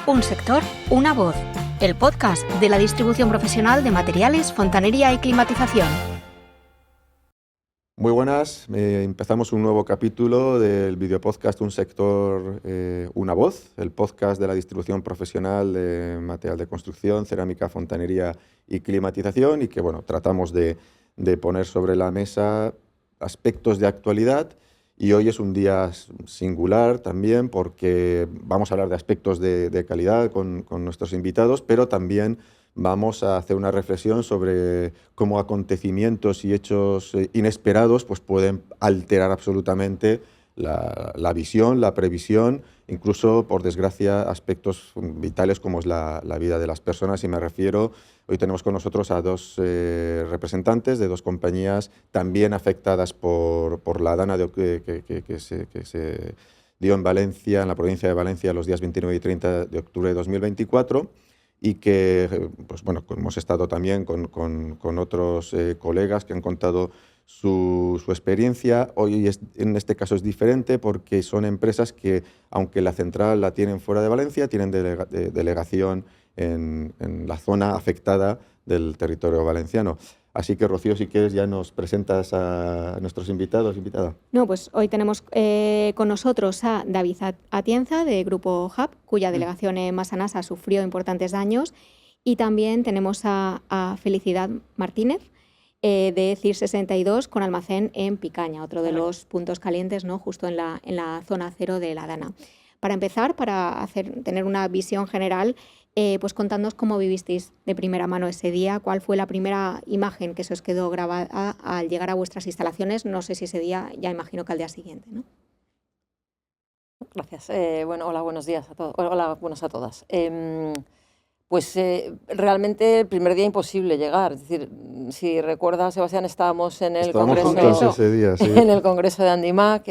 Un sector, una voz. El podcast de la distribución profesional de materiales, fontanería y climatización. Muy buenas, empezamos un nuevo capítulo del videopodcast Un sector, una voz, el podcast de la distribución profesional de material de construcción, cerámica, fontanería y climatización, y que tratamos de poner sobre la mesa aspectos de actualidad. Y hoy es un día singular también porque vamos a hablar de aspectos de calidad con nuestros invitados, pero también vamos a hacer una reflexión sobre cómo acontecimientos y hechos inesperados pues pueden alterar absolutamente la visión, la previsión, incluso, por desgracia, aspectos vitales como es la vida de las personas. Y me refiero, hoy tenemos con nosotros a dos representantes de dos compañías también afectadas por la dana que se dio en Valencia, en la provincia de Valencia, los días 29 y 30 de octubre de 2024. Y que, hemos estado también con otros colegas que han contado su experiencia. Hoy, en este caso, es diferente porque son empresas que, aunque la central la tienen fuera de Valencia, tienen delegación en la zona afectada del territorio valenciano. Así que, Rocío, si quieres, ya nos presentas a nuestros invitados, invitada. Pues hoy tenemos con nosotros a David Atienza, de Grupo Hub, cuya delegación en Massanassa sufrió importantes daños, y también tenemos a Felicidad Martínez, de CIR 62, con almacén en Picaña, otro de los puntos calientes, ¿no?, justo en la zona cero de la dana. Para empezar, tener una visión general, pues contadnos cómo vivisteis de primera mano ese día, cuál fue la primera imagen que se os quedó grabada al llegar a vuestras instalaciones. No sé si ese día, ya imagino que al día siguiente, ¿no? Gracias. Hola, buenos días a todos. Hola, buenas a todas. Realmente el primer día imposible llegar. Es decir, si recuerdas, Sebastián, estábamos en el congreso ese día, sí. En el congreso de Andimac.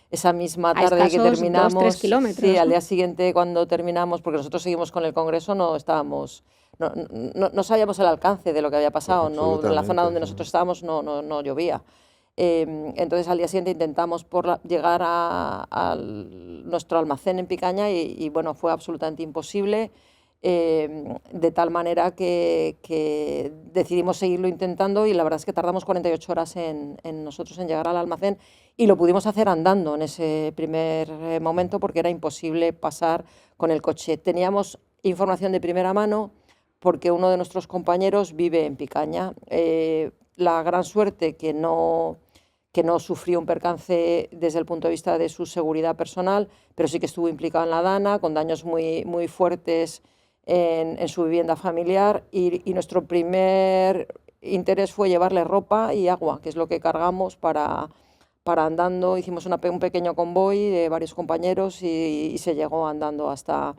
Esa misma tarde que terminamos, 2-3 kilómetros, sí, ¿no? Al día siguiente, cuando terminamos, porque nosotros seguimos con el congreso, no sabíamos el alcance de lo que había pasado, ¿no? En la zona donde nosotros estábamos no llovía. Entonces, al día siguiente intentamos llegar a nuestro almacén en Picaña y fue absolutamente imposible. De tal manera que decidimos seguirlo intentando, y la verdad es que tardamos 48 horas en nosotros en llegar al almacén, y lo pudimos hacer andando en ese primer momento porque era imposible pasar con el coche. Teníamos información de primera mano porque uno de nuestros compañeros vive en Picaña. La gran suerte que no sufrió un percance desde el punto de vista de su seguridad personal, pero sí que estuvo implicado en la dana, con daños muy, muy fuertes en su vivienda familiar, y nuestro primer interés fue llevarle ropa y agua, que es lo que cargamos para andando. Hicimos un pequeño convoy de varios compañeros y se llegó andando hasta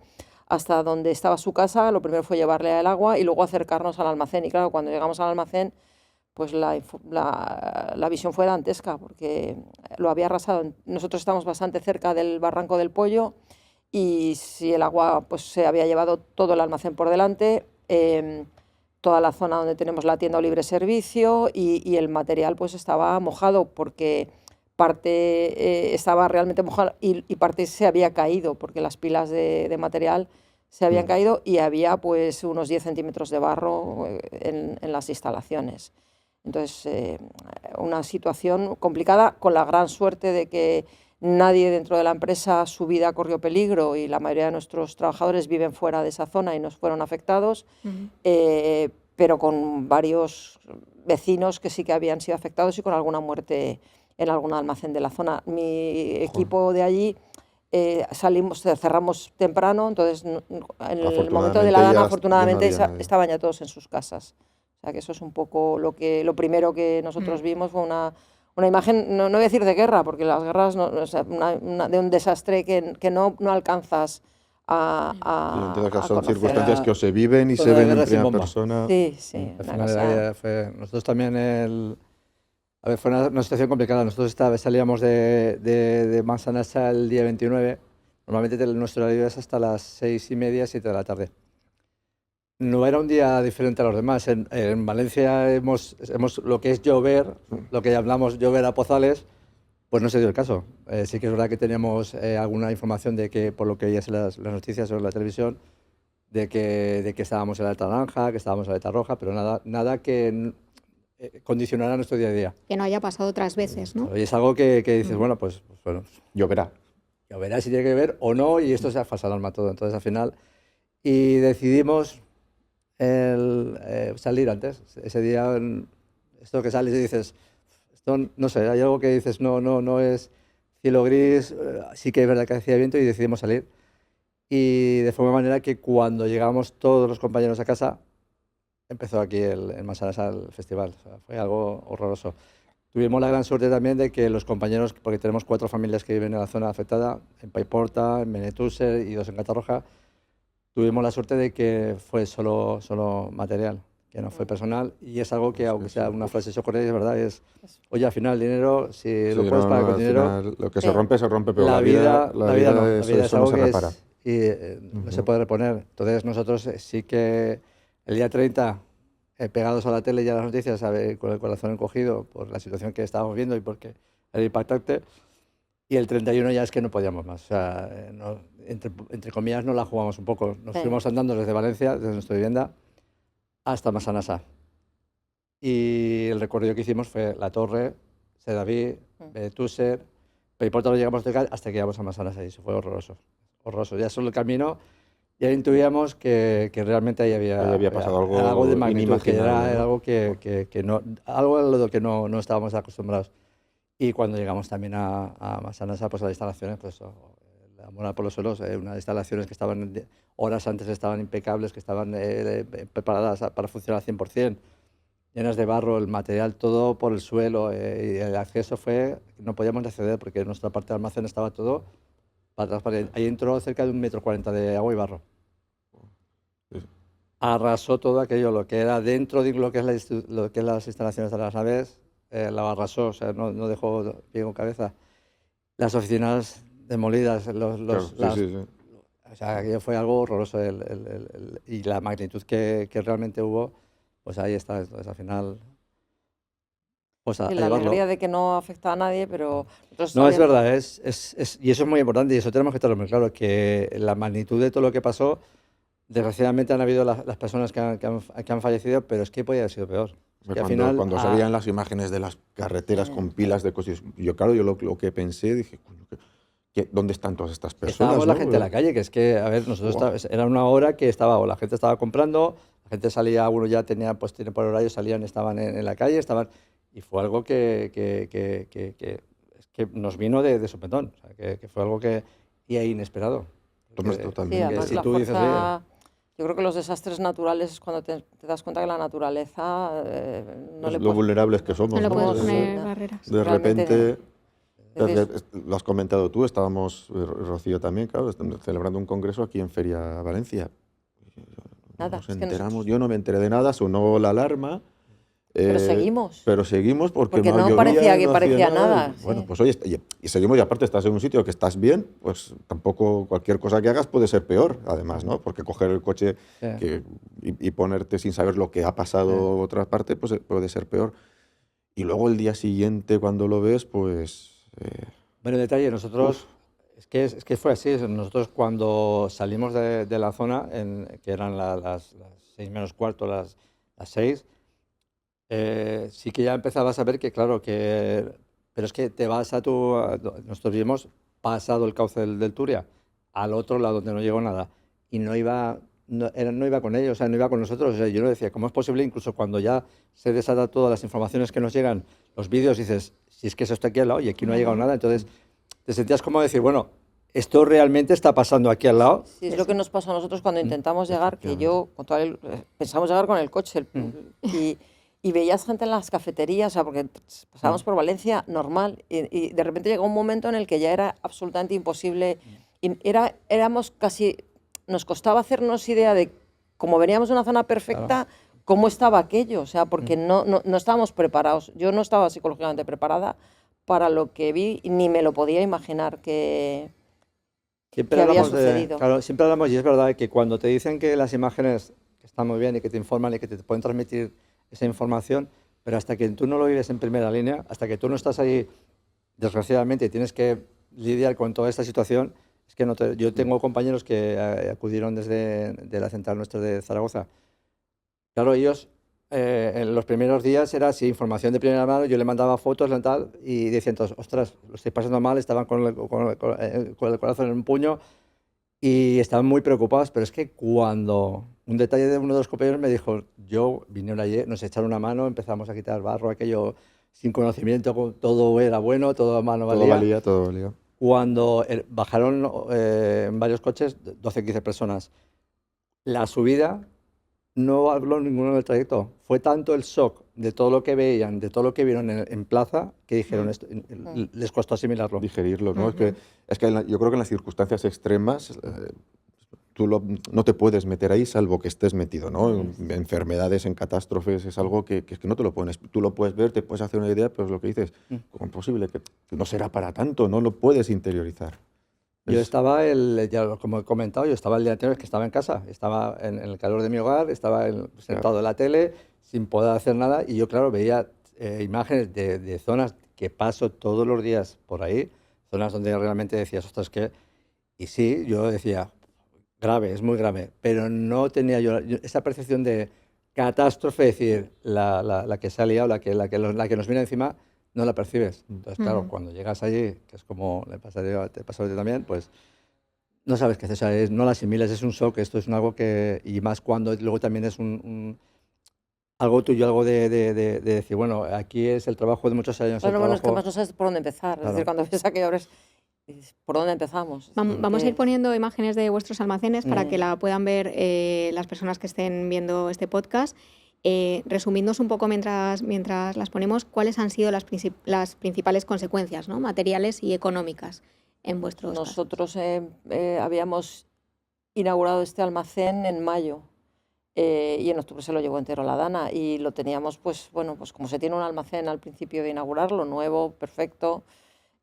donde estaba su casa. Lo primero fue llevarle el agua y luego acercarnos al almacén, y claro, cuando llegamos al almacén, pues la visión fue dantesca porque lo había arrasado. Nosotros estamos bastante cerca del Barranco del Pollo, y si el agua pues se había llevado todo el almacén por delante, toda la zona donde tenemos la tienda o libre servicio, y el material pues estaba mojado porque parte estaba realmente mojado y parte se había caído porque las pilas de material se habían caído, y había pues unos 10 centímetros de barro en las instalaciones. Entonces, una situación complicada, con la gran suerte de que nadie dentro de la empresa, su vida corrió peligro, y la mayoría de nuestros trabajadores viven fuera de esa zona y no fueron afectados, pero con varios vecinos que sí que habían sido afectados y con alguna muerte en algún almacén de la zona. Mi equipo de allí cerramos temprano, entonces en el momento de la dana, afortunadamente, estaban ya todos en sus casas. O sea, que eso es un poco lo primero que nosotros vimos. Fue una imagen, no voy a decir de guerra, porque las guerras de un desastre que no alcanzas a entiendo que son conocer. circunstancias que o se viven y se ven en primera persona. Sí. Al final nosotros también fue una situación complicada. Nosotros salíamos de Massanassa el día 29. Normalmente nuestro horario es hasta las 6:30, 7 de la tarde. No era un día diferente a los demás. En Valencia hemos lo que es llover, lo que llamamos llover a pozales, Pues no se dio el caso. Sí que es verdad que teníamos alguna información de que, por lo que veías en las noticias o en la televisión, de que estábamos en la alerta naranja, que estábamos en la alerta roja, pero nada que condicionara nuestro día a día. Que no haya pasado otras veces, ¿no? Y es algo que dices, bueno, pues Lloverá. lloverá si tiene que ver o no, y esto se ha falsa alarma todo. Entonces, al final, y decidimos salir antes. Ese día, esto que sales y dices, esto, no sé, hay algo que dices, no es cielo gris, sí que es verdad que hacía viento y decidimos salir. Y de forma manera que cuando llegamos todos los compañeros a casa, empezó aquí en Massanassa el festival. O sea, fue algo horroroso. Tuvimos la gran suerte también de que los compañeros, porque tenemos 4 familias que viven en la zona afectada, en Paiporta, en Benetússer y 2 en Catarroja, tuvimos la suerte de que fue solo material, que no fue personal, y es algo que, aunque sea una frase socorrida, es verdad, oye, al final el dinero, si lo puedes pagar con dinero, lo que se rompe, pero la vida es eso algo no se que repara. no se puede reponer. Entonces nosotros sí que el día 30, pegados a la tele y a las noticias, con el corazón encogido por la situación que estábamos viendo y porque era impactante, y el 31 ya es que no podíamos más. O sea, entre comillas, no la jugamos un poco. Nos fuimos andando desde Valencia, desde nuestra vivienda, hasta Massanassa. Y el recorrido que hicimos fue La Torre, Sedaví, Benetússer, Paiporta, lo llegamos hasta que llegamos a Massanassa, y eso fue horroroso. Horroroso. Ya solo el camino, ya intuíamos que realmente ahí había pasado algo de magnitud, que inimaginable, era ¿no? algo algo a lo que no estábamos acostumbrados. Y cuando llegamos también a Massanassa, pues a las instalaciones, pues la Moral por los Suelos, unas instalaciones que estaban horas antes estaban impecables, que estaban preparadas para funcionar al 100%, llenas de barro, el material todo por el suelo, y el acceso no podíamos acceder porque nuestra parte de almacén estaba todo para atrás. Ahí entró cerca de 1,40 m de agua y barro. Arrasó todo aquello, lo que era dentro de lo que es las instalaciones de las naves, la arrasó, o sea, no dejó pie con cabeza. Las oficinas demolidas, Sí. o sea, aquello fue algo horroroso, y la magnitud que realmente hubo, pues ahí está. Entonces, al final, pues a Y la llevarlo. alegría de que no afecta a nadie, pero... No, es verdad, y eso es muy importante, y eso tenemos que tenerlo muy claro, que la magnitud de todo lo que pasó, desgraciadamente han habido las personas que han fallecido, pero es que podía haber sido peor. Es que al final, Cuando se veían las imágenes de las carreteras con pilas de coches, yo lo que pensé, dije, coño, ¿dónde están todas estas personas? estábamos la ¿no? gente en la calle, que es que, a ver, nosotros era una hora que o la gente estaba comprando, la gente salía, uno ya tiene por horario, salían, estaban en la calle, y fue algo que nos vino de sopetón, o sea, que fue algo inesperado. Totalmente. Sí, además si la tú dices, fuerza... Yo creo que los desastres naturales es cuando te das cuenta que la naturaleza no le lo vulnerables que somos. No le puedes ¿no? poner barreras. De Realmente, repente, lo has comentado tú, estábamos, Rocío también, claro, celebrando un congreso aquí en Feria Valencia. Nada, Nos es que enteramos, yo no me enteré de nada, sonó la alarma. Pero seguimos. Pero seguimos porque no llovía, parecía que hacía parecía nada. Bueno, Sí. pues oye, y seguimos, y aparte estás en un sitio que estás bien, pues tampoco cualquier cosa que hagas puede ser peor, además, ¿no? Porque coger el coche y ponerte sin saber lo que ha pasado en otra parte, pues puede ser peor. Y luego el día siguiente, cuando lo ves, pues... Bueno, detalle, nosotros, es que fue así, nosotros cuando salimos de la zona, que eran las 6 menos cuarto, las 6, sí que ya empezabas a ver que, claro, pero es que te vas nosotros vimos pasado el cauce del Turia, al otro lado donde no llegó nada, y no iba con ellos, o sea, no iba con nosotros. O sea, yo no decía, ¿cómo es posible? Incluso cuando ya se desata todas las informaciones que nos llegan, los vídeos, dices, si es que eso está aquí al lado y aquí no ha llegado nada, entonces te sentías como decir, bueno, esto realmente está pasando aquí al lado. Sí, es lo que nos pasó a nosotros cuando intentamos llegar, que yo, pensamos llegar con el coche, y veías gente en las cafeterías, o sea, porque pasábamos por Valencia normal, y de repente llegó un momento en el que ya era absolutamente imposible, y éramos casi, nos costaba hacernos idea de, como veníamos de una zona perfecta, cómo estaba aquello, o sea, porque no estábamos preparados. Yo no estaba psicológicamente preparada para lo que vi, ni me lo podía imaginar que había sucedido. Claro, siempre hablamos, y es verdad, que cuando te dicen que las imágenes están muy bien y que te informan y que te pueden transmitir esa información, pero hasta que tú no lo vives en primera línea, hasta que tú no estás ahí desgraciadamente tienes que lidiar con toda esta situación, es que yo tengo compañeros que acudieron desde de la central nuestra de Zaragoza. Claro, ellos en los primeros días era así, información de primera mano, yo le mandaba fotos y tal, y decían todos, ostras, lo estoy pasando mal, estaban con el corazón en un puño y estaban muy preocupados, pero es que cuando un detalle de uno de los compañeros me dijo, vinieron ayer, nos echaron una mano, empezamos a quitar barro, aquello sin conocimiento, todo era bueno, todo a mano valía. Todo valía. Cuando bajaron en varios coches 12, 15 personas, la subida no habló ninguno del trayecto. Fue tanto el shock de todo lo que veían, de todo lo que vieron en plaza, que dijeron, esto, les costó asimilarlo. Digerirlo, ¿no? Es que yo creo que en las circunstancias extremas tú no te puedes meter ahí salvo que estés metido, ¿no? En enfermedades, en catástrofes, es algo que no te lo pones. Tú lo puedes ver, te puedes hacer una idea, pero es lo que dices, ¿cómo es posible? Que no será para tanto, no lo puedes interiorizar. Yo estaba, ya como he comentado, yo estaba el día anterior que estaba en casa, estaba en el calor de mi hogar, estaba sentado en la tele sin poder hacer nada y yo, claro, veía imágenes de zonas que paso todos los días por ahí, zonas donde realmente decías, ostras, que... Y sí, yo decía, grave, es muy grave, pero no tenía yo esa percepción de catástrofe, es decir, la que se ha liado, la que nos viene encima, no la percibes. Entonces, claro, cuando llegas allí, que es como te pasa a ti también, pues no sabes qué hacer, o sea, no la asimilas, es un shock, esto es algo que, y más cuando luego también es algo tuyo, algo de decir, bueno, aquí es el trabajo de muchos años. Bueno, es que más no sabes por dónde empezar, claro. Es decir, cuando ves aquello, ¿por dónde empezamos? Vamos a ir poniendo imágenes de vuestros almacenes para que la puedan ver las personas que estén viendo este podcast. Resumidnos un poco mientras las ponemos, ¿cuáles han sido las principales consecuencias, ¿no? Materiales y económicas en vuestros casos? Nosotros habíamos inaugurado este almacén en mayo y en octubre se lo llevó entero la Dana y lo teníamos, pues bueno, pues como se tiene un almacén al principio de inaugurarlo, nuevo, perfecto,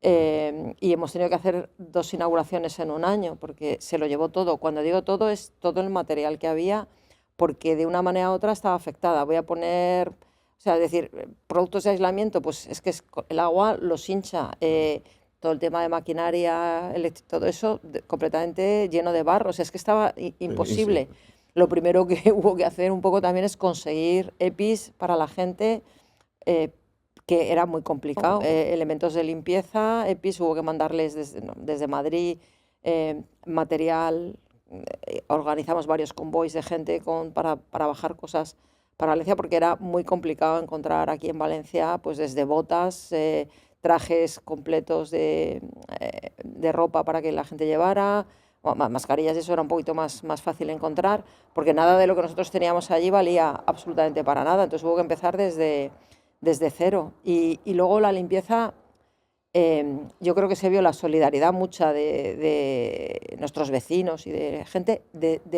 y hemos tenido que hacer 2 inauguraciones en un año porque se lo llevó todo. Cuando digo todo, es todo el material que había, porque de una manera u otra estaba afectada. Voy a poner, o sea, decir, productos de aislamiento, pues es que el agua los hincha, todo el tema de maquinaria, todo eso completamente lleno de barro, o sea, es que estaba imposible. Lo primero que hubo que hacer un poco también es conseguir EPIs para la gente, que era muy complicado. Elementos de limpieza, EPIs, hubo que mandarles desde Madrid material. Organizamos varios convoys de gente para bajar cosas para Valencia porque era muy complicado encontrar aquí en Valencia, pues desde botas, trajes completos de ropa para que la gente llevara, mascarillas, eso era un poquito más fácil encontrar, porque nada de lo que nosotros teníamos allí valía absolutamente para nada, entonces hubo que empezar desde cero. Y luego la limpieza, yo creo que se vio la solidaridad mucha de nuestros vecinos y de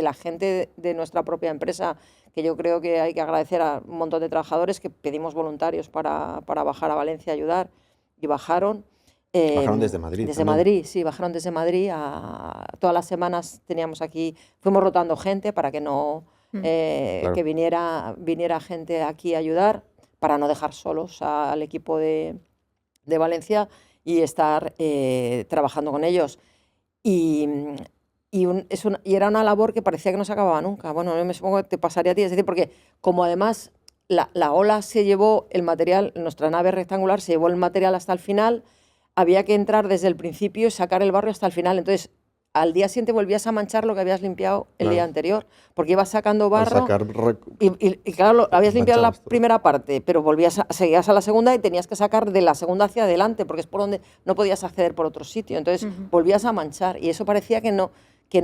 la gente de nuestra propia empresa, que yo creo que hay que agradecer a un montón de trabajadores que pedimos voluntarios para bajar a Valencia a ayudar, y bajaron. Bajaron desde Madrid. Desde Madrid, sí, bajaron desde Madrid. Todas las semanas teníamos aquí, fuimos rotando gente para que no claro, que viniera gente aquí a ayudar, para no dejar solos al equipo de Valencia y estar trabajando con ellos. Y era una labor que parecía que no se acababa nunca. Bueno, yo me supongo que te pasaría a ti, es decir, porque como además la ola se llevó el material, nuestra nave rectangular se llevó el material hasta el final, había que entrar desde el principio y sacar el barro hasta el final. Entonces, al día siguiente volvías a manchar lo que habías limpiado el día anterior, porque ibas sacando barro y claro, habías limpiado la primera parte, pero seguías a la segunda y tenías que sacar de la segunda hacia adelante, porque es por donde no podías acceder por otro sitio. Entonces volvías a manchar y eso parecía que no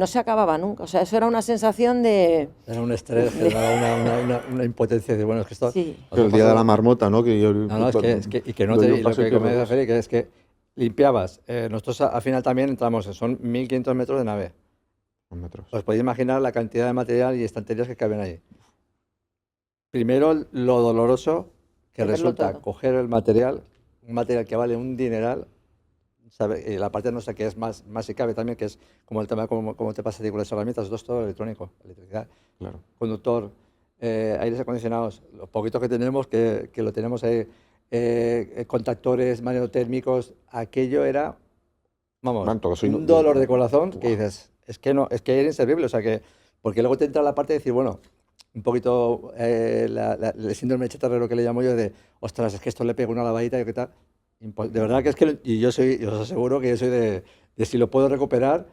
se acababa nunca. O sea, eso era una sensación de... Era un estrés, era una impotencia de, bueno, es que esto... Sí. El día de la marmota, ¿no? Es que no te digo lo que me dice Feli, que es que limpiabas. Nosotros al final también entramos, son 1.500 metros de nave. Os podéis imaginar la cantidad de material y estanterías que caben ahí. Primero, lo doloroso que resulta coger el material, un material que vale un dineral, ¿sabe? Y la parte nuestra que es más si cabe también, que es como el tema, como te pasa a ti con las herramientas, esto es todo electrónico, electricidad, claro, conductor, aires acondicionados, lo poquito que tenemos, que lo tenemos ahí. contactores magnetotérmicos, aquello era, vamos, Van todos un dolor de corazón que dices, es que no, es que era inservible, o sea que, porque luego te entra la parte de decir, bueno, un poquito el síndrome de chatarrero que le llamo yo de, ostras, es que esto le pego una lavadita y qué tal. De verdad que es que, y yo os aseguro que yo soy de si lo puedo recuperar,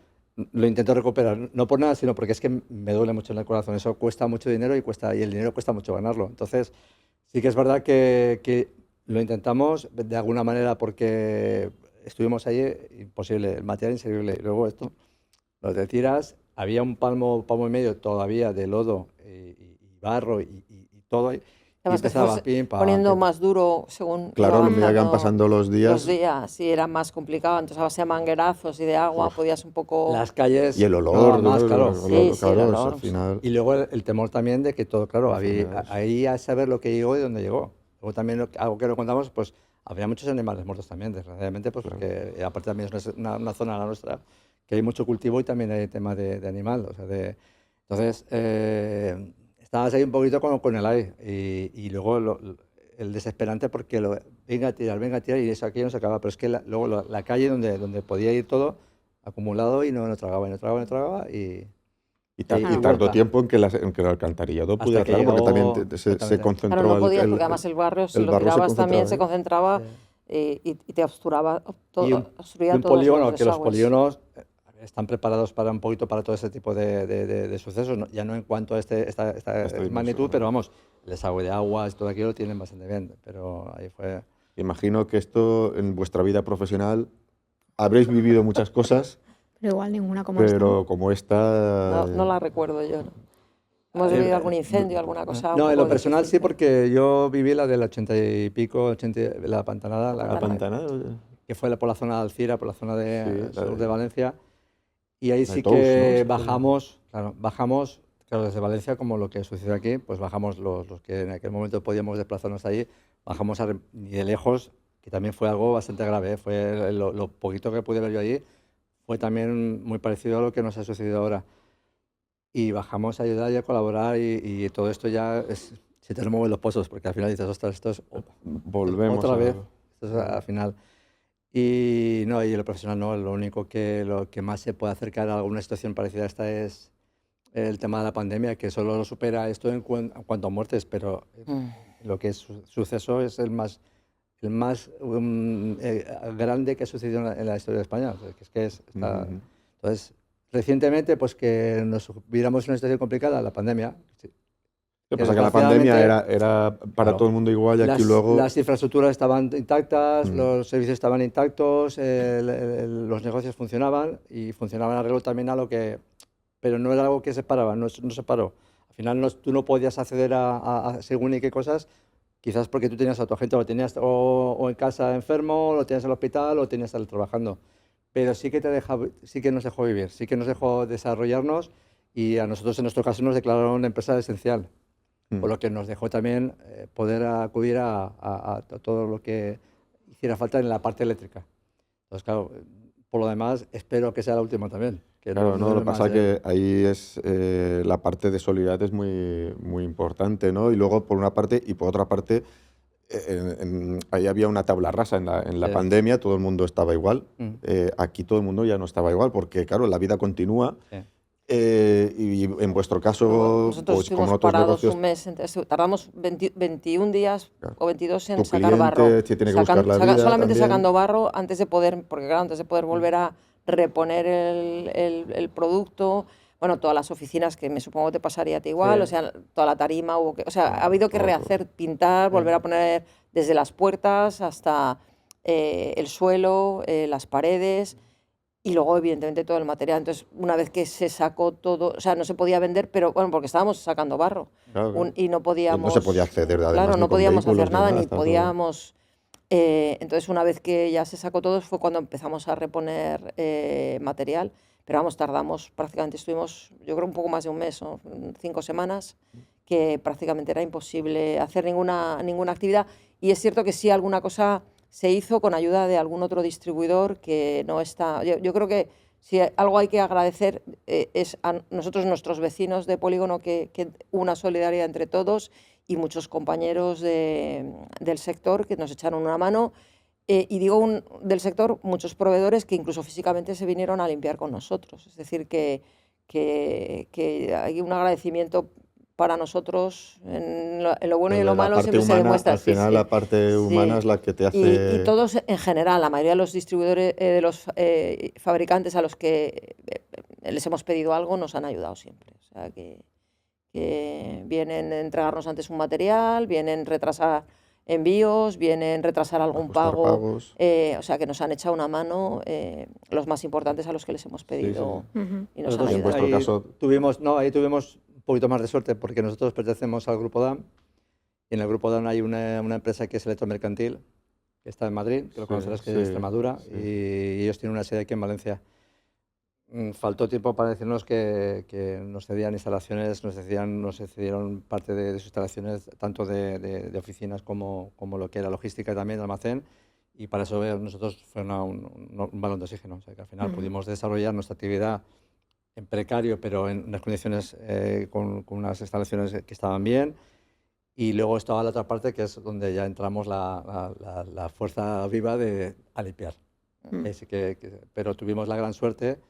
lo intento recuperar, no por nada, sino porque es que me duele mucho en el corazón. Eso cuesta mucho dinero y el dinero cuesta mucho ganarlo. Entonces, sí que es verdad que lo intentamos de alguna manera porque estuvimos allí, imposible, el material inservible. Y luego esto, lo te tiras, había un palmo y medio todavía de lodo y barro y todo ahí. Además Y que empezaba, fuese pim, pam, poniendo pim. más duro según Claro, a iba medida que van pasando pasando los días. sí, era más complicado. Entonces, a base de manguerazos y de agua, Uf. podías un poco... Las calles, Y el no olor, daban más, ¿no? claro. Sí, sí, el claro, olor, al final. Y luego el temor también de que todo, claro, Enfermedades. ahí a saber lo que llegó y dónde llegó. Luego también algo que no contamos, pues había muchos animales muertos también, desgraciadamente, pues porque aparte también es una zona la nuestra que hay mucho cultivo y también hay tema de animal. O sea, entonces, estabas ahí un poquito con el aire y luego el desesperante porque venga a tirar y eso aquí no se acaba. Pero es que luego la calle donde podía ir todo acumulado y no tragaba, y no tragaba, y no tragaba y Y ahí tardó vuelta. tiempo en que el alcantarillado Hasta pudiera que tragar, porque también llegó, se exactamente. concentró Claro, no podías, porque además el barrio, si el lo barro se tirabas también, concentraba se ahí. concentraba Sí. y te obstraba, Y obstruía un todos polígono, los que los desagües. polígonos están preparados para un poquito para todo ese tipo de sucesos, ya no en cuanto a esta dimensión, magnitud, ¿no? pero vamos, el desagüe de aguas, todo aquello lo tienen bastante bien, pero ahí fue... Imagino que esto en vuestra vida profesional habréis vivido muchas cosas, Pero igual ninguna como esta. pero como esta. No la recuerdo yo, ¿no? Hemos vivido algún incendio, alguna cosa un No, en poco lo personal difícil, sí, porque yo viví la del 80 y pico, la Pantanada, La Pantanada, que fue por la zona de Alcira, por la zona sí, sur de Valencia. Y ahí la de sí Tous, ¿no? que Sí, bajamos, claro, desde Valencia, como lo que sucedió aquí, pues bajamos los que en aquel momento podíamos desplazarnos allí, bajamos y de lejos, que también fue algo bastante grave, fue lo poquito que pude ver yo allí, fue también muy parecido a lo que nos ha sucedido ahora. Y bajamos a ayudar y a colaborar y todo esto ya se te remueven los pozos, porque al final dices, ostras, esto es Volvemos otra vez, a. esto es al final. Y no, y en lo profesional no, lo que más se puede acercar a alguna situación parecida a esta es el tema de la pandemia, que solo lo supera esto en cuanto a muertes, pero lo que es suceso es el más grande que ha sucedido en la historia de España. O sea, Entonces, recientemente, pues que nos viéramos en una situación complicada, la pandemia. Sí. Lo que pasa es que la pandemia era para Claro, todo el mundo igual y aquí luego. las infraestructuras estaban intactas, los servicios estaban intactos, los negocios funcionaban y funcionaban arreglo también a lo que... Pero no era algo que separaba, no separó. Al final tú no podías acceder a según y qué cosas, quizás porque tú tenías a tu agente, lo tenías o en casa enfermo, lo tenías en el hospital, o tenías trabajando. Pero sí que sí que nos dejó vivir, sí que nos dejó desarrollarnos y a nosotros en nuestro caso nos declararon una empresa esencial. Por lo que nos dejó también poder acudir a todo lo que hiciera falta en la parte eléctrica. Entonces, claro, por lo demás, espero que sea la última también. Claro, no, lo que pasa es que ahí es la parte de solidaridad es muy, muy importante, ¿no? Y luego, por una parte, y por otra parte, ahí había una tabla rasa en la Sí. pandemia, todo el mundo estaba igual. Aquí todo el mundo ya no estaba igual, porque, claro, la vida continúa. Sí. Y en vuestro caso, nosotros pues como en estuvimos otros parados negocios, un mes, tardamos 21 días claro, o 22 en tu sacar barro. cliente te tiene que buscar la vida Solamente también. sacando barro antes de poder, porque claro, antes de poder volver a reponer el producto, bueno, todas las oficinas que me supongo te pasaría a ti igual, Sí. o sea, toda la tarima, ha habido que todo. rehacer, pintar, volver a poner desde las puertas hasta el suelo, las paredes. Y luego, evidentemente, todo el material. Entonces, una vez que se sacó todo, o sea, no se podía vender, pero bueno, porque estábamos sacando barro. Claro, claro. Y no podíamos... no se podía acceder, además, Claro, ni no con podíamos vehículos hacer nada, nada, ni está todo. podíamos... entonces, una vez que ya se sacó todo, fue cuando empezamos a reponer material. Pero vamos, tardamos, prácticamente estuvimos, yo creo, un poco más de un mes, ¿no? 5 semanas, que prácticamente era imposible hacer ninguna actividad. Y es cierto que sí, alguna cosa se hizo con ayuda de algún otro distribuidor que no está... Yo creo que si algo hay que agradecer es a nosotros, nuestros vecinos de polígono, que una solidaridad entre todos y muchos compañeros del sector que nos echaron una mano. Y digo del sector, muchos proveedores que incluso físicamente se vinieron a limpiar con nosotros. Es decir, que hay un agradecimiento para nosotros en lo bueno y en lo malo, siempre se demuestra. Al final la parte humana es la que te hace... Y todos en general, la mayoría de los distribuidores, de los fabricantes a los que les hemos pedido algo, nos han ayudado siempre. O sea, que vienen a entregarnos antes un material, vienen a retrasar envíos, vienen a retrasar algún pago. O sea, que nos han echado una mano los más importantes a los que les hemos pedido y nos han ayudado. En vuestro caso... Ahí tuvimos un poquito más de suerte porque nosotros pertenecemos al Grupo DAM y en el Grupo DAM hay una empresa que es Electromercantil, que está en Madrid, que lo conocerás, que es de Extremadura, y ellos tienen una sede aquí en Valencia. Faltó tiempo para decirnos que nos cedían instalaciones, nos cedieron parte de sus instalaciones, tanto de oficinas como lo que era logística también, de almacén, y para eso nosotros fue un balón de oxígeno. O sea, que al final pudimos desarrollar nuestra actividad en precario, pero en unas condiciones con unas instalaciones que estaban bien. Y luego estaba la otra parte, que es donde ya entramos la fuerza viva a limpiar. Pero tuvimos la gran suerte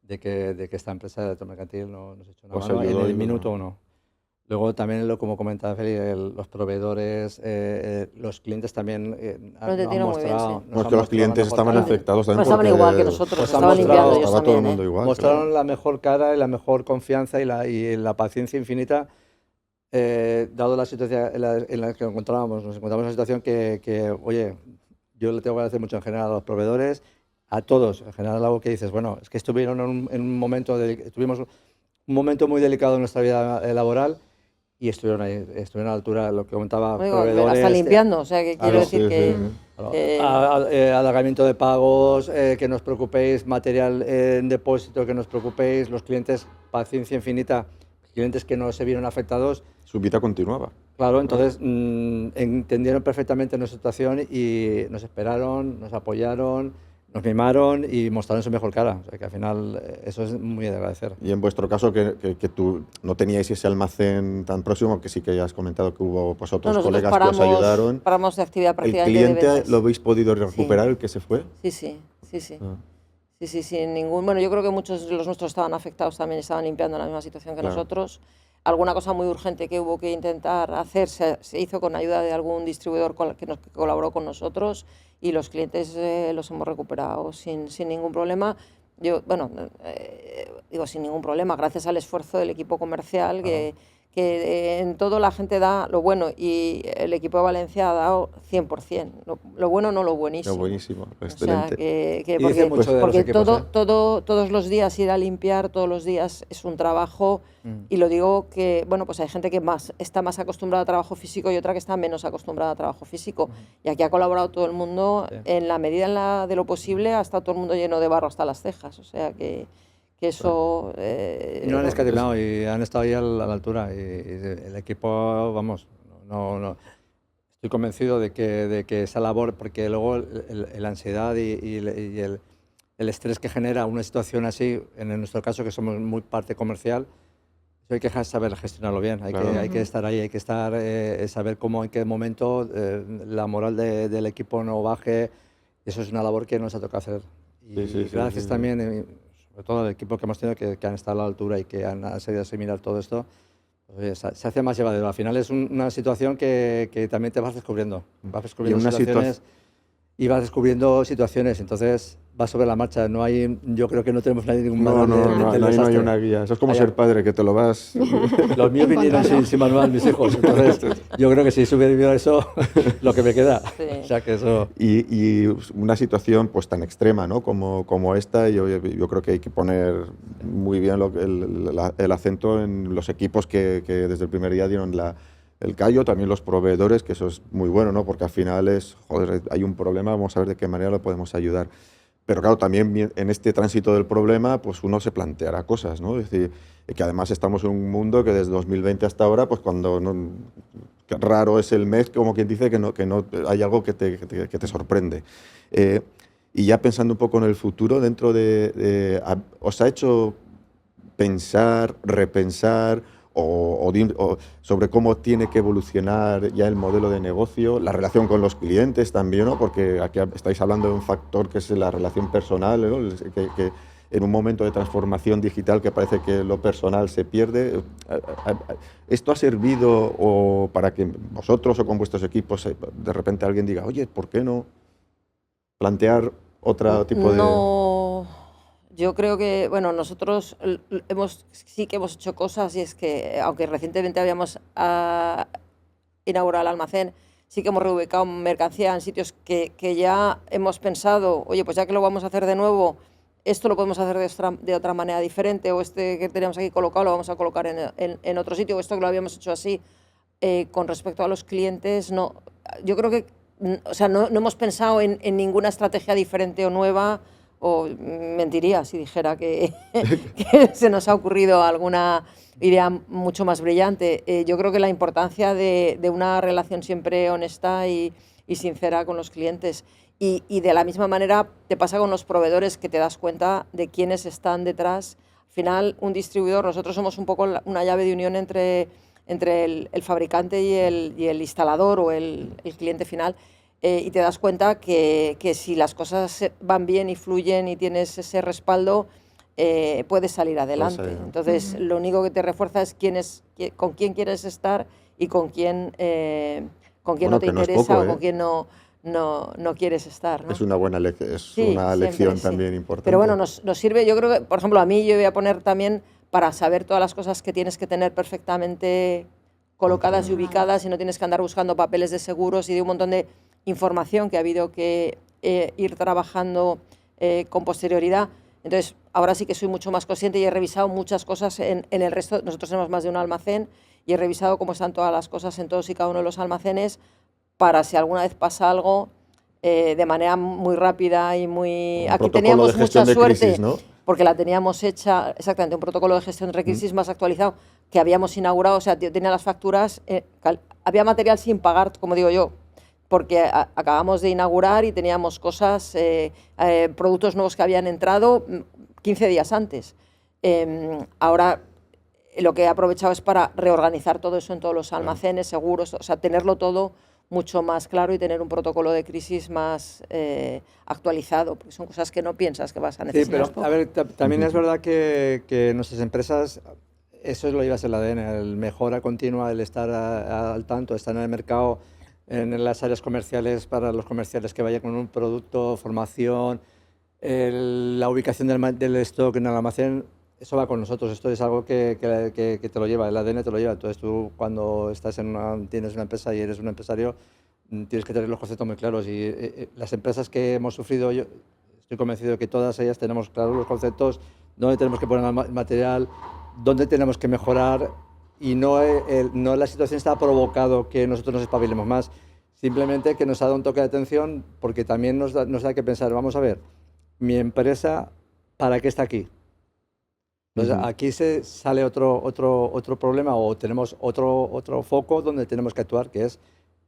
de que esta empresa de Electromercantil nos echó una mano en el minuto uno. Luego también, como comentaba Feli, los proveedores, los clientes también han mostrado... No, es que los clientes estaban afectados también. Estaban igual que nosotros, estaban limpiando ellos estaba también. Todo el mundo igual, mostraron la mejor cara y la mejor confianza y la paciencia infinita, dado la situación en la que nos encontramos. Nos encontramos en una situación que, oye, yo le tengo que agradecer mucho en general a los proveedores, a todos, en general, algo que dices, bueno, es que estuvieron en un momento, tuvimos un momento muy delicado en nuestra vida laboral y estuvieron ahí, estuvieron a la altura de lo que comentaba, proveedores. Hasta limpiando, o sea, que quiero decir que... Alargamiento de pagos, que no os preocupéis, material en depósito, que no os preocupéis, los clientes, paciencia infinita, clientes que no se vieron afectados. Su vida continuaba. Claro, entonces entendieron perfectamente nuestra situación y nos esperaron, nos apoyaron, nos mimaron y mostraron su mejor cara. O sea, que al final eso es muy de agradecer. Y en vuestro caso, que tú no teníais ese almacén tan próximo, que sí que ya has comentado que hubo pues, otros colegas que os ayudaron. Paramos de actividad prácticamente. ¿El cliente lo habéis podido recuperar, el que se fue? Sí. Sí, sin ningún... Bueno, yo creo que muchos de los nuestros estaban afectados también, estaban limpiando en la misma situación que nosotros. Alguna cosa muy urgente que hubo que intentar hacer se hizo con ayuda de algún distribuidor que colaboró con nosotros y los clientes los hemos recuperado sin ningún problema. Yo, digo sin ningún problema, gracias al esfuerzo del equipo comercial que en todo la gente da lo bueno y el equipo de Valencia ha dado 100%. Lo bueno, no lo buenísimo. Lo buenísimo, excelente. O sea, porque todos los días ir a limpiar, todos los días es un trabajo y lo digo que, bueno, pues hay gente que está más acostumbrada a trabajo físico y otra que está menos acostumbrada a trabajo físico. Y aquí ha colaborado todo el mundo en la medida de lo posible, ha estado todo el mundo lleno de barro hasta las cejas. O sea que eso... y no han escatimado y han estado ahí a la altura. Y el equipo, vamos, no estoy convencido de que esa labor, porque luego la ansiedad y el estrés que genera una situación así, en nuestro caso que somos muy parte comercial, eso hay que saber gestionarlo bien, hay que estar ahí, hay que saber cómo, en qué momento la moral del equipo no baje. Eso es una labor que nos ha tocado hacer. Y gracias también... sobre todo el equipo que hemos tenido, que han estado a la altura y que han sabido asimilar todo esto, pues, se hace más llevadero. Al final es una situación que también te vas descubriendo. Vas descubriendo situaciones y vas descubriendo situaciones. Entonces vas sobre la marcha. Yo creo que no tenemos ningún manual no hay una guía. Eso es como ser padre, que te lo vas... Los míos vinieron sin manual, mis hijos. Entonces yo creo que si hubiera vivido eso, lo que me queda. Sí. O sea, que eso... Y una situación pues tan extrema, ¿no? como esta, yo creo que hay que poner muy bien el acento en los equipos que desde el primer día dieron el callo, también los proveedores, que eso es muy bueno, ¿no? Porque al final hay un problema, vamos a ver de qué manera lo podemos ayudar. Pero claro, también en este tránsito del problema, pues uno se planteará cosas, ¿no? Es decir, que además estamos en un mundo que desde 2020 hasta ahora, pues cuando raro es el mes, como quien dice, que no hay algo que te sorprende. Y ya pensando un poco en el futuro, ¿os ha hecho pensar, repensar o sobre cómo tiene que evolucionar ya el modelo de negocio, la relación con los clientes también, ¿no? Porque aquí estáis hablando de un factor que es la relación personal, ¿no? Que en un momento de transformación digital que parece que lo personal se pierde. ¿Esto ha servido para que vosotros o con vuestros equipos de repente alguien diga, oye, ¿por qué no plantear otro tipo de...? No, yo creo que, bueno, nosotros sí que hemos hecho cosas, y es que, aunque recientemente habíamos inaugurado el almacén, sí que hemos reubicado mercancía en sitios que ya hemos pensado, oye, pues ya que lo vamos a hacer de nuevo, esto lo podemos hacer de otra manera diferente, o este que teníamos aquí colocado lo vamos a colocar en otro sitio, o esto que lo habíamos hecho así. Con respecto a los clientes, no, yo creo que, o sea, no hemos pensado en ninguna estrategia diferente o nueva, o mentiría si dijera que se nos ha ocurrido alguna idea mucho más brillante. Yo creo que la importancia de una relación siempre honesta y sincera con los clientes. Y de la misma manera te pasa con los proveedores, que te das cuenta de quiénes están detrás. Al final, un distribuidor, nosotros somos un poco una llave de unión entre el fabricante y el instalador o el cliente final. Y te das cuenta que si las cosas van bien y fluyen y tienes ese respaldo, puedes salir adelante. Entonces, lo único que te refuerza es con quién quieres estar y con quién no te interesa, o con quién no quieres estar, ¿no? Es una buena lección también importante. Pero bueno, nos sirve, yo creo que, por ejemplo, a mí yo voy a poner también para saber todas las cosas que tienes que tener perfectamente colocadas y ubicadas, y no tienes que andar buscando papeles de seguros y de un montón de información que ha habido que ir trabajando con posterioridad. Entonces, ahora sí que soy mucho más consciente y he revisado muchas cosas en el resto. Nosotros tenemos más de un almacén y he revisado cómo están todas las cosas en todos y cada uno de los almacenes, para si alguna vez pasa algo, de manera muy rápida y muy... Aquí teníamos mucha suerte, crisis, ¿no? Porque la teníamos hecha, exactamente, un protocolo de gestión de crisis más actualizado que habíamos inaugurado. O sea, tenía las facturas, había material sin pagar, como digo yo, porque acabamos de inaugurar y teníamos cosas, productos nuevos que habían entrado 15 días antes. Ahora lo que he aprovechado es para reorganizar todo eso en todos los almacenes, seguros, o sea, tenerlo todo mucho más claro y tener un protocolo de crisis más actualizado, porque son cosas que no piensas que vas a necesitar. Sí, pero a ver, también es verdad que nuestras empresas, eso lo llevas en el ADN, el mejora continua, el estar al tanto, estar en el mercado, en las áreas comerciales, para los comerciales que vayan con un producto, formación, la ubicación del stock en el almacén. Eso va con nosotros, esto es algo que te lo lleva, el ADN te lo lleva. Entonces tú, cuando tienes una empresa y eres un empresario, tienes que tener los conceptos muy claros. Y las empresas que hemos sufrido, yo estoy convencido de que todas ellas tenemos claros los conceptos, dónde tenemos que poner el material, dónde tenemos que mejorar, y no la situación está provocado que nosotros nos espabilemos más, simplemente que nos ha dado un toque de atención, porque también nos da que pensar, vamos a ver, mi empresa, ¿para qué está aquí? Entonces, aquí sale otro problema, o tenemos otro foco donde tenemos que actuar, que es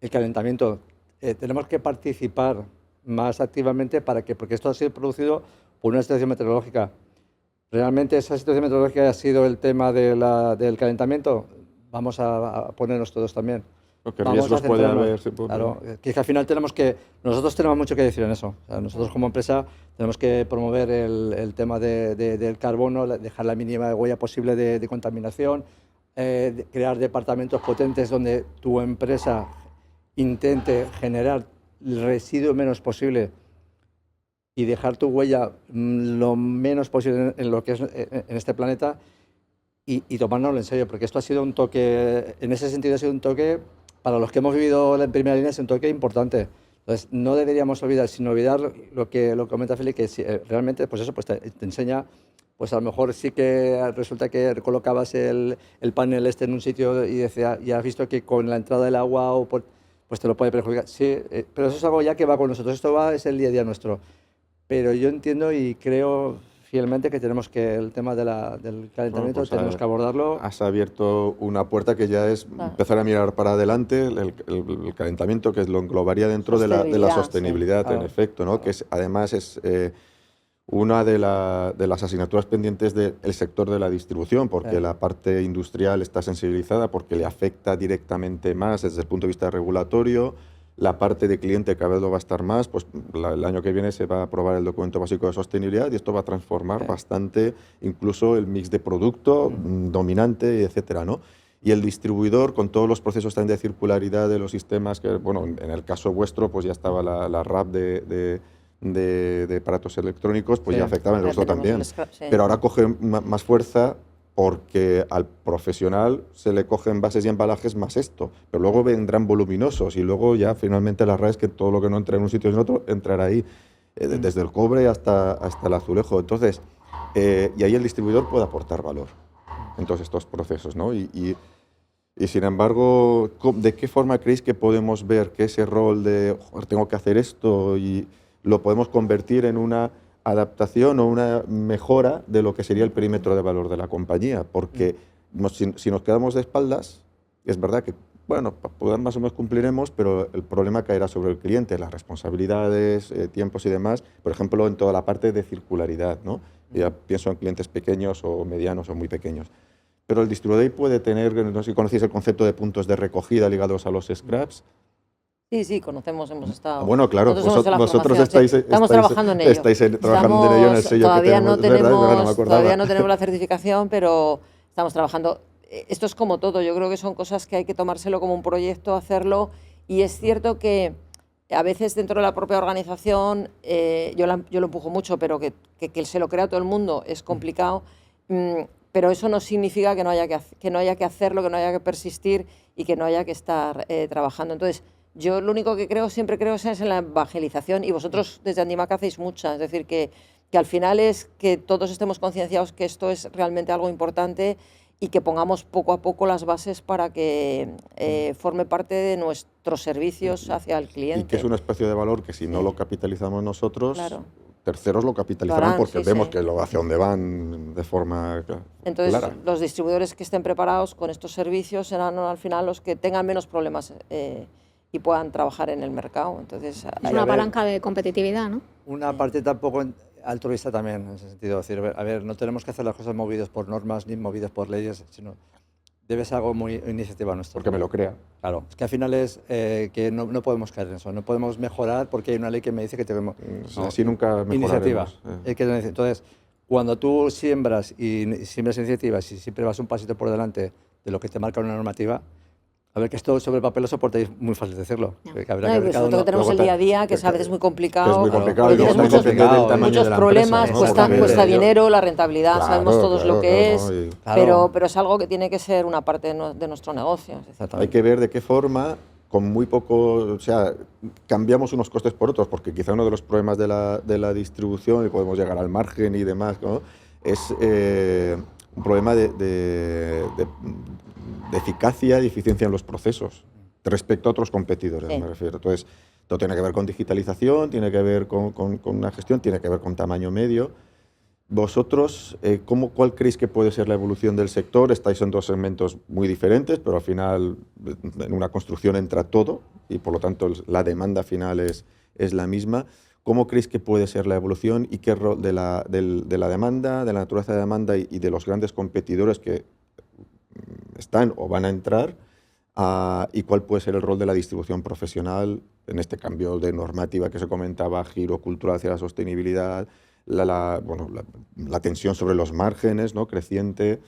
el calentamiento. Tenemos que participar más activamente porque esto ha sido producido por una situación meteorológica. ¿Realmente esa situación meteorológica ha sido el tema del calentamiento? Vamos a ponernos todos también. ¿Qué riesgos puede haber? Claro, que al final nosotros tenemos mucho que decir en eso. O sea, nosotros como empresa tenemos que promover el tema del carbono, dejar la mínima huella posible de contaminación, crear departamentos potentes donde tu empresa intente generar el residuo menos posible y dejar tu huella lo menos posible en lo que es en este planeta, y tomárnoslo en serio, porque esto ha sido un toque, en ese sentido ha sido un toque, para los que hemos vivido en primera línea, es un toque importante. Entonces, no deberíamos olvidar, sin olvidar lo que comenta Félix, que si, realmente pues eso, pues te enseña, pues a lo mejor sí que resulta que colocabas el panel en un sitio y decía, ya has visto que con la entrada del agua pues te lo puede perjudicar. Sí, pero eso es algo ya que va con nosotros, es el día a día nuestro. Pero yo entiendo y creo fielmente que tenemos que el tema del calentamiento Pues, tenemos que abordarlo. Has abierto una puerta que ya es empezar a mirar para adelante el calentamiento, que lo englobaría dentro de la sostenibilidad, sí. Claro. en efecto, ¿no? Que además es una de las asignaturas pendientes del sector de la distribución, porque la parte industrial está sensibilizada porque le afecta directamente más desde el punto de vista regulatorio. La parte de cliente cada vez lo va a estar más, pues el año que viene se va a aprobar el documento básico de sostenibilidad y esto va a transformar bastante incluso el mix de producto dominante, etcétera, ¿no? Y el distribuidor, con todos los procesos también de circularidad de los sistemas, que bueno, en el caso vuestro pues ya estaba la RAP de aparatos electrónicos, pues ya afectaba en el resto también. Pero ahora coge más fuerza porque al profesional se le cogen bases y embalajes más esto, pero luego vendrán voluminosos y luego ya finalmente la RAE es que todo lo que no entre en un sitio y en otro entrará ahí, desde el cobre hasta el azulejo. Entonces, y ahí el distribuidor puede aportar valor en todos estos procesos, ¿no? Y sin embargo, ¿de qué forma creéis que podemos ver que ese rol de tengo que hacer esto y lo podemos convertir en una adaptación o una mejora de lo que sería el perímetro de valor de la compañía? Porque si nos quedamos de espaldas, es verdad que, bueno, para poder más o menos cumpliremos, pero el problema caerá sobre el cliente, las responsabilidades, tiempos y demás, por ejemplo, en toda la parte de circularidad, ¿no? Ya pienso en clientes pequeños o medianos o muy pequeños. Pero el distribuidor puede tener, no sé si conocéis el concepto de puntos de recogida ligados a los scraps. Sí, conocemos, hemos estado. Bueno, claro, vosotros estamos trabajando en ello. Estáis trabajando en ello en el sello todavía que tenemos. Todavía no tenemos la certificación, pero estamos trabajando. Esto es como todo, yo creo que son cosas que hay que tomárselo como un proyecto, hacerlo, y es cierto que a veces dentro de la propia organización, yo lo empujo mucho, pero que se lo crea todo el mundo es complicado, pero eso no significa que no haya que hacerlo, que no haya que persistir y que no haya que estar trabajando. Entonces, yo lo único que siempre creo es en la evangelización, y vosotros desde Andimac hacéis mucha, es decir, que al final es que todos estemos concienciados que esto es realmente algo importante y que pongamos poco a poco las bases para que forme parte de nuestros servicios hacia el cliente. Y que es un espacio de valor que si no lo capitalizamos nosotros, terceros lo capitalizarán porque vemos que hacia dónde van de forma clara. Entonces, los distribuidores que estén preparados con estos servicios serán al final los que tengan menos problemas y puedan trabajar en el mercado. Entonces, es una palanca de competitividad, ¿no? Una parte tampoco altruista también, en ese sentido. Es decir, a ver, no tenemos que hacer las cosas movidas por normas ni movidas por leyes, sino debe ser algo muy iniciativa nuestra. Porque me lo crea. Claro, es que al final es que no podemos caer en eso, no podemos mejorar porque hay una ley que me dice que tenemos... así nunca mejoraremos. Iniciativa. Entonces, cuando tú siembras iniciativas y siempre vas un pasito por delante de lo que te marca una normativa, a ver, que esto sobre el papel lo soportáis muy fácil decirlo. Que tenemos el día a día, que a veces es muy complicado. Es muy complicado. Y tienes muchos problemas, cuesta dinero, la rentabilidad, sabemos todos lo que es, pero es algo que tiene que ser una parte de nuestro negocio. Hay que ver de qué forma, con muy poco, o sea, cambiamos unos costes por otros, porque quizá uno de los problemas de la distribución, y podemos llegar al margen y demás, ¿no? Es un problema de eficacia y eficiencia en los procesos respecto a otros competidores, me refiero. Entonces, todo tiene que ver con digitalización, tiene que ver con una gestión, tiene que ver con tamaño medio. Vosotros, ¿cuál creéis que puede ser la evolución del sector? Estáis en dos segmentos muy diferentes, pero al final en una construcción entra todo y por lo tanto la demanda final es la misma. ¿Cómo creéis que puede ser la evolución y qué rol de la demanda, de la naturaleza de la demanda y de los grandes competidores que están o van a entrar, y cuál puede ser el rol de la distribución profesional en este cambio de normativa que se comentaba, giro cultural hacia la sostenibilidad, la tensión sobre los márgenes, ¿no?, creciente,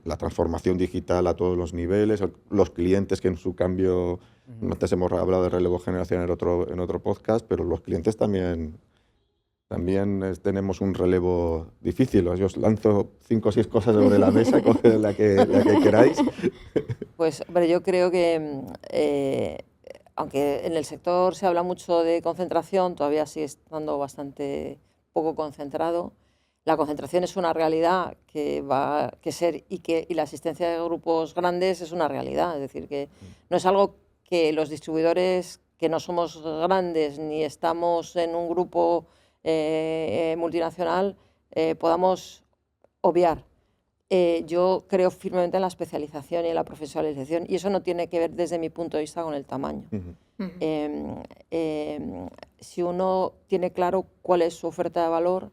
la transformación digital a todos los niveles, los clientes que en su cambio, antes hemos hablado de relevo generacional en otro podcast, pero los clientes también tenemos un relevo difícil. Yo os lanzo 5 o 6 cosas sobre la mesa, coge la que queráis. Pues, hombre, yo creo que, aunque en el sector se habla mucho de concentración, todavía sigue estando bastante poco concentrado. La concentración es una realidad que va a ser y la existencia de grupos grandes es una realidad. Es decir, que no es algo que los distribuidores, que no somos grandes ni estamos en un grupo multinacional, podamos obviar. Yo creo firmemente en la especialización y en la profesionalización, y eso no tiene que ver desde mi punto de vista con el tamaño. Si uno tiene claro cuál es su oferta de valor,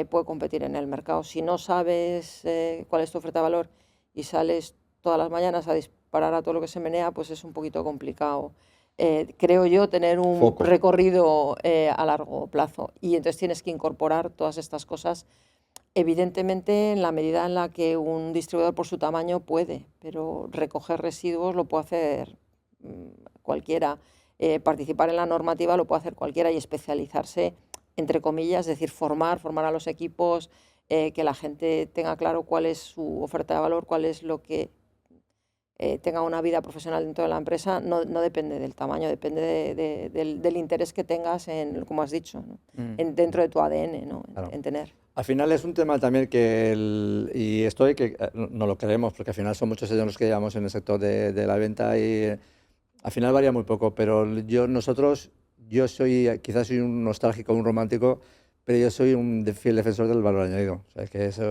puede competir en el mercado. Si no sabes cuál es tu oferta de valor y sales todas las mañanas a disparar a todo lo que se menea, pues es un poquito complicado. Creo yo tener un recorrido a largo plazo, y entonces tienes que incorporar todas estas cosas, evidentemente en la medida en la que un distribuidor por su tamaño puede, pero recoger residuos lo puede hacer cualquiera, participar en la normativa lo puede hacer cualquiera, y especializarse, entre comillas, es decir, formar a los equipos, que la gente tenga claro cuál es su oferta de valor, cuál es lo que tenga una vida profesional dentro de la empresa, no depende del tamaño, depende del interés que tengas, como has dicho, ¿no? Dentro de tu ADN, ¿no? Claro. En tener. Al final es un tema también y esto hay que no lo creemos, porque al final son muchos años los que llevamos en el sector de la venta, y al final varía muy poco, pero yo quizás soy un nostálgico, un romántico, pero yo soy un fiel defensor del valor añadido. O sea, que eso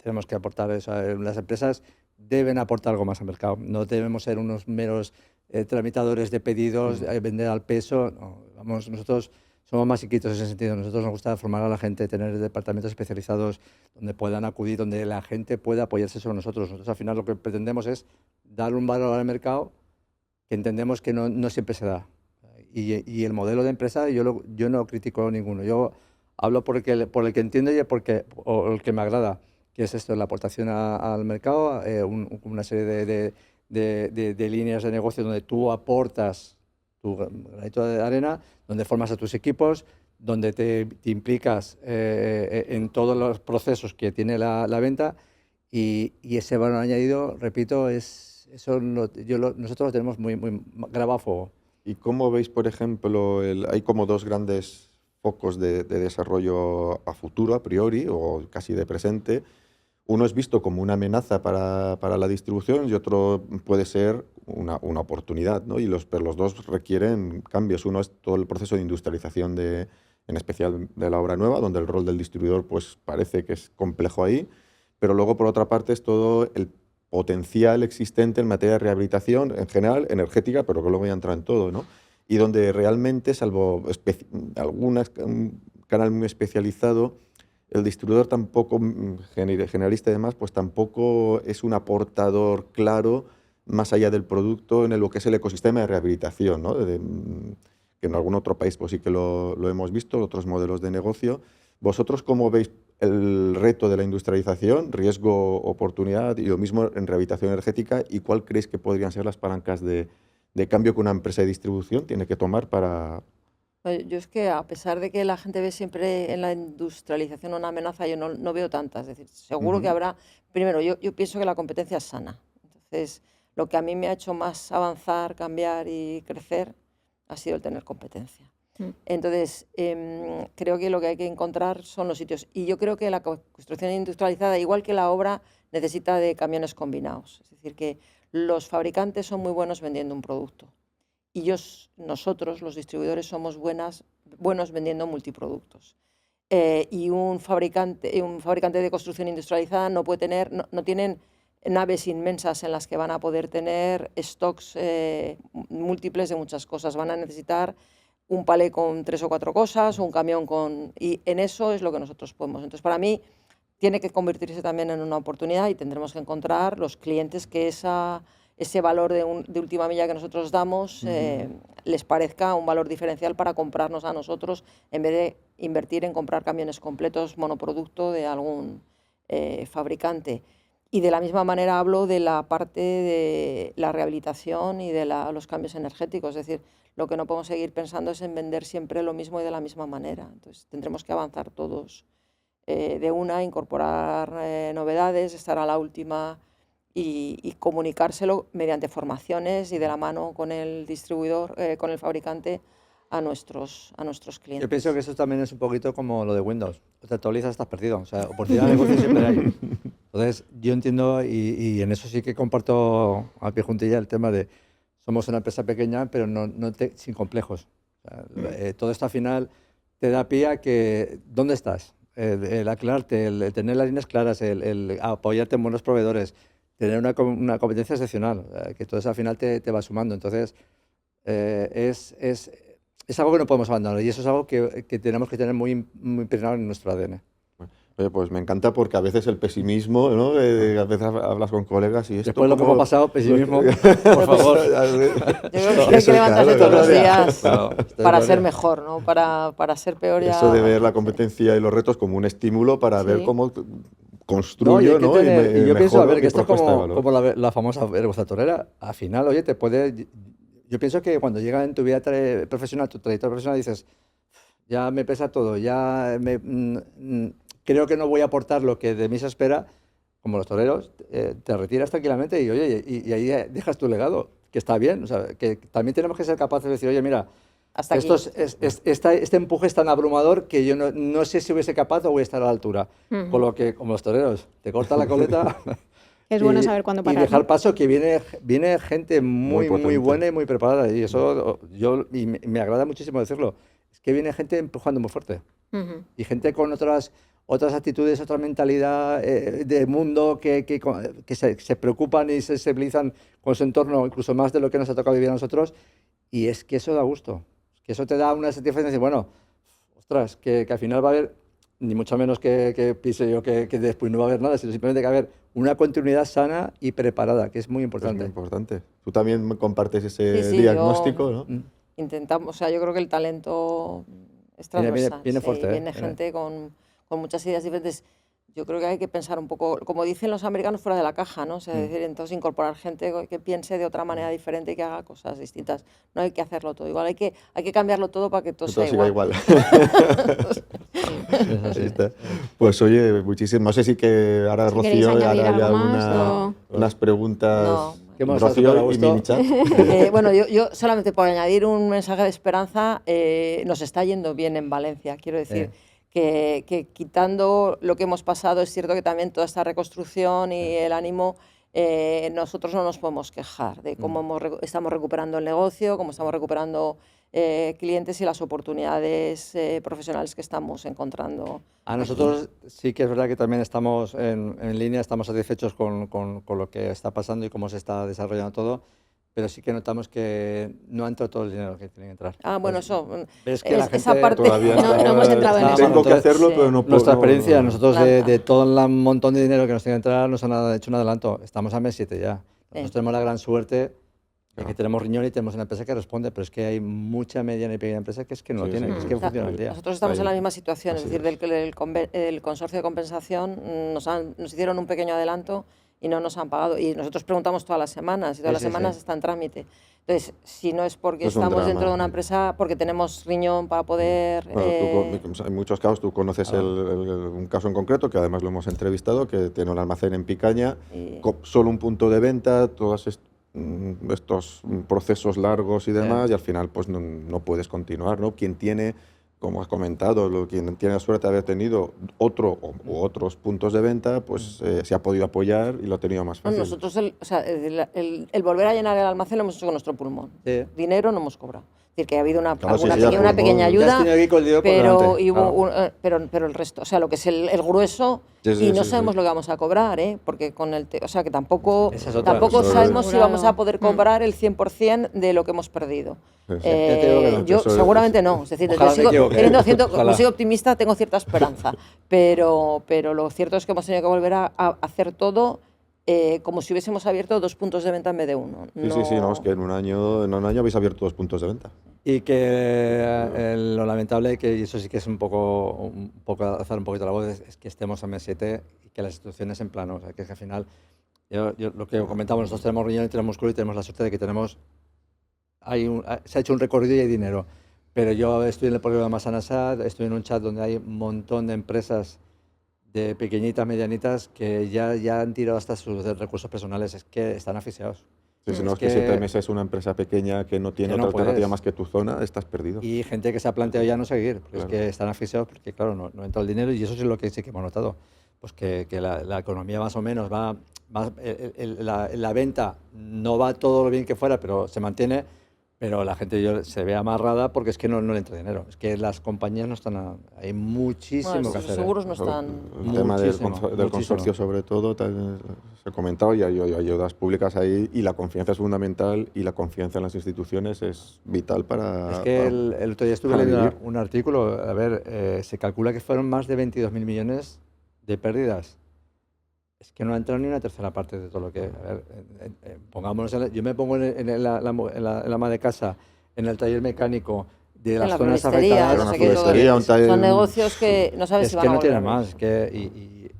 tenemos que aportar eso. Las empresas deben aportar algo más al mercado. No debemos ser unos meros tramitadores de pedidos, vender al peso. No, nosotros somos más chiquitos en ese sentido. Nosotros nos gusta formar a la gente, tener departamentos especializados donde puedan acudir, donde la gente pueda apoyarse sobre nosotros. Nosotros al final lo que pretendemos es dar un valor al mercado que entendemos que no siempre se da. Y el modelo de empresa yo no critico ninguno. Yo hablo por el que entiendo y o el que me agrada, que es esto, la aportación al mercado, una serie de líneas de negocio donde tú aportas tu granito de arena, donde formas a tus equipos, donde te implicas en todos los procesos que tiene la venta, y ese valor añadido, repito, nosotros lo tenemos muy grabado a fuego. ¿Y cómo veis, por ejemplo, hay como dos grandes focos de desarrollo a futuro, a priori, o casi de presente? Uno es visto como una amenaza para la distribución y otro puede ser una oportunidad, ¿no? Pero los dos requieren cambios. Uno es todo el proceso de industrialización, en especial de la obra nueva, donde el rol del distribuidor pues, parece que es complejo ahí, pero luego, por otra parte, es todo el potencial existente en materia de rehabilitación, en general, energética, pero que luego ya entra en todo, ¿no? Y donde realmente, salvo un canal muy especializado, el distribuidor tampoco, generalista y demás, pues tampoco es un aportador claro más allá del producto en lo que es el ecosistema de rehabilitación, ¿no? Que en algún otro país pues sí que lo hemos visto, otros modelos de negocio. ¿Vosotros cómo veis el reto de la industrialización, riesgo, oportunidad, y lo mismo en rehabilitación energética, y cuál creéis que podrían ser las palancas de cambio que una empresa de distribución tiene que tomar para...? Yo es que, a pesar de que la gente ve siempre en la industrialización una amenaza, yo no veo tantas. Es decir, seguro que habrá... Primero, yo pienso que la competencia es sana. Entonces, lo que a mí me ha hecho más avanzar, cambiar y crecer ha sido el tener competencia. Entonces, creo que lo que hay que encontrar son los sitios. Y yo creo que la construcción industrializada, igual que la obra, necesita de camiones combinados. Es decir, que los fabricantes son muy buenos vendiendo un producto. Y nosotros, los distribuidores, somos buenos vendiendo multiproductos. Y un fabricante de construcción industrializada no tienen naves inmensas en las que van a poder tener stocks múltiples de muchas cosas. Van a necesitar un palé con 3 o 4 cosas, un camión y en eso es lo que nosotros podemos. Entonces, para mí, tiene que convertirse también en una oportunidad, y tendremos que encontrar los clientes que ese valor de última milla que nosotros damos les parezca un valor diferencial para comprarnos a nosotros, en vez de invertir en comprar camiones completos monoproducto de algún fabricante. Y de la misma manera hablo de la parte de la rehabilitación y de los cambios energéticos. Es decir, lo que no podemos seguir pensando es en vender siempre lo mismo y de la misma manera. Entonces, tendremos que avanzar todos incorporar novedades, estar a la última y comunicárselo mediante formaciones y de la mano con el distribuidor, con el fabricante, a nuestros clientes. Yo pienso que eso también es un poquito como lo de Windows. Te actualizas, estás perdido. O sea, oportunidad de negocio siempre hay. Entonces, yo entiendo, y en eso sí que comparto a pie juntilla el tema de somos una empresa pequeña, pero sin complejos. O sea, todo esto al final te da pie a que, ¿dónde estás? el aclararte, el tener las líneas claras, el apoyarte en buenos proveedores, tener una competencia excepcional, que todo eso al final te va sumando. Entonces, es algo que no podemos abandonar y eso es algo que tenemos que tener muy impregnado en nuestro ADN. Oye, pues me encanta porque a veces el pesimismo, ¿no? A veces hablas con colegas y esto... Después de lo que hemos pasado, pesimismo, por favor. Yo creo que hay que levantarse todos los días para ser mejor, ¿no? Para ser peor ya... Eso de ver la competencia y los retos como un estímulo para ver cómo construyo, ¿no? Y yo pienso, a ver, que esto es como la famosa vergüenza torera. Al final, oye, te puede... Yo pienso que cuando llega en tu vida profesional, tu trayectoria profesional, dices, ya me pesa todo, ya creo que no voy a aportar lo que de mí se espera, como los toreros, te retiras tranquilamente y, oye, y ahí dejas tu legado, que está bien. O sea, que también tenemos que ser capaces de decir, oye, mira, hasta este empuje es tan abrumador que yo no sé si hubiese capaz o voy a estar a la altura. Con lo que, como los toreros, te corta la coleta... Es bueno saber cuándo parar. Y dejar paso, que viene gente muy buena y muy preparada. Y eso me agrada muchísimo decirlo. Es que viene gente empujando muy fuerte. Y gente con otras actitudes, otra mentalidad de mundo que se preocupan y se sensibilizan con su entorno, incluso más de lo que nos ha tocado vivir a nosotros. Y es que eso da gusto. Que eso te da una satisfacción de decir, bueno, ostras, que al final va a haber, ni mucho menos que piense yo que después no va a haber nada, sino simplemente que va a haber una continuidad sana y preparada, que es muy importante. Es muy importante. Tú también compartes ese diagnóstico, ¿no? Intentamos, o sea, yo creo que el talento es transversal. Viene fuerte. Viene gente con muchas ideas diferentes. Yo creo que hay que pensar un poco, como dicen los americanos, fuera de la caja, ¿no? O sea, decir, entonces incorporar gente que piense de otra manera diferente y que haga cosas distintas. No hay que hacerlo todo igual, hay que cambiarlo todo para que todo sea igual. Así está. Pues oye, muchísimas. No sé si que ahora Rocío hará unas preguntas. No. Rocío y mi chat. Bueno, yo solamente por añadir un mensaje de esperanza, nos está yendo bien en Valencia, quiero decir. Que quitando lo que hemos pasado, es cierto que también toda esta reconstrucción y el ánimo, nosotros no nos podemos quejar de cómo estamos recuperando el negocio, cómo estamos recuperando clientes y las oportunidades profesionales que estamos encontrando. A nosotros sí que es verdad que también estamos en línea, estamos satisfechos con lo que está pasando y cómo se está desarrollando todo. Pero sí que notamos que no ha entrado todo el dinero que tiene que entrar. Bueno, eso. Ves que la gente esa parte todavía no hemos entrado en eso. Tengo que hacerlo, pero no puedo. Nuestra experiencia, nosotros de todo el montón de dinero que nos tiene que entrar, nos han hecho un adelanto. Estamos a mes 7 ya. Nosotros tenemos la gran suerte de que tenemos riñón y tenemos una empresa que responde, pero es que hay mucha mediana y pequeña empresa que es que no lo tiene, que es que funciona el día. Nosotros estamos en la misma situación, es decir, el consorcio de compensación nos hicieron un pequeño adelanto y no nos han pagado. Y nosotros preguntamos todas las semanas, y todas las semanas está en trámite. Entonces, si no es porque estamos dentro de una empresa, porque tenemos riñón para poder... en muchos casos tú conoces un caso en concreto, que además lo hemos entrevistado, que tiene un almacén en Picaña, solo un punto de venta, todos estos procesos largos y demás, y al final pues no puedes continuar, ¿no? Quien tiene... Como has comentado, quien tiene la suerte de haber tenido otros puntos de venta, pues se ha podido apoyar y lo ha tenido más fácil. Nosotros el volver a llenar el almacén lo hemos hecho con nuestro pulmón. Dinero no hemos cobrado. Es decir, que ha habido una pequeña ayuda, pero el resto, o sea, lo que es el grueso, y no sabemos lo que vamos a cobrar, porque con o sea, que tampoco sabemos si vamos a poder cobrar el 100% de lo que hemos perdido. Yo seguramente no, es decir, como soy optimista, tengo cierta esperanza, pero lo cierto es que hemos tenido que volver a hacer todo como si hubiésemos abierto 2 puntos de venta en vez de 1. Sí, es que en un año habéis abierto 2 puntos de venta. Y que lo lamentable, y eso sí que es un poco alzar un poquito la voz, es que estemos a mes 7 y que las instituciones en plano, o sea, que al final, lo que comentamos, nosotros tenemos riñón y tenemos músculo y tenemos la suerte de que se ha hecho un recorrido y hay dinero. Pero yo estoy en el programa Masanasa, estoy en un chat donde hay un montón de empresas de pequeñitas, medianitas, que ya han tirado hasta sus recursos personales, es que están asfixiados. Si no es que 7 meses una empresa pequeña que no tiene otra alternativa más que tu zona, estás perdido. Y gente que se ha planteado ya no seguir, porque es que están asfixiados porque, claro, no entra el dinero, y eso es lo que sí que hemos notado. Pues que la economía más o menos la venta no va todo lo bien que fuera, pero se mantiene, pero la gente se ve amarrada porque es que no le entra dinero. Es que las compañías no están... Hay muchísimo Bueno, que los hacer. seguros no están... El tema del Muchísimo. consorcio, sobre todo, se ha comentado, y hay ayudas públicas ahí, y la confianza es fundamental, y la confianza en las instituciones es vital para... Es que el otro día estuve para leyendo vivir. un artículo, a ver, se calcula que fueron más de 22.000 millones de pérdidas. Es que no ha entrado ni una tercera parte de todo lo que... A ver, pongámonos yo me pongo en la ama de casa, en el taller mecánico, de En las la zonas floristería, afectadas. no Una sé qué, todo floristería, un taller- son negocios que no sabes Es si van que a no tiene volver. más. Y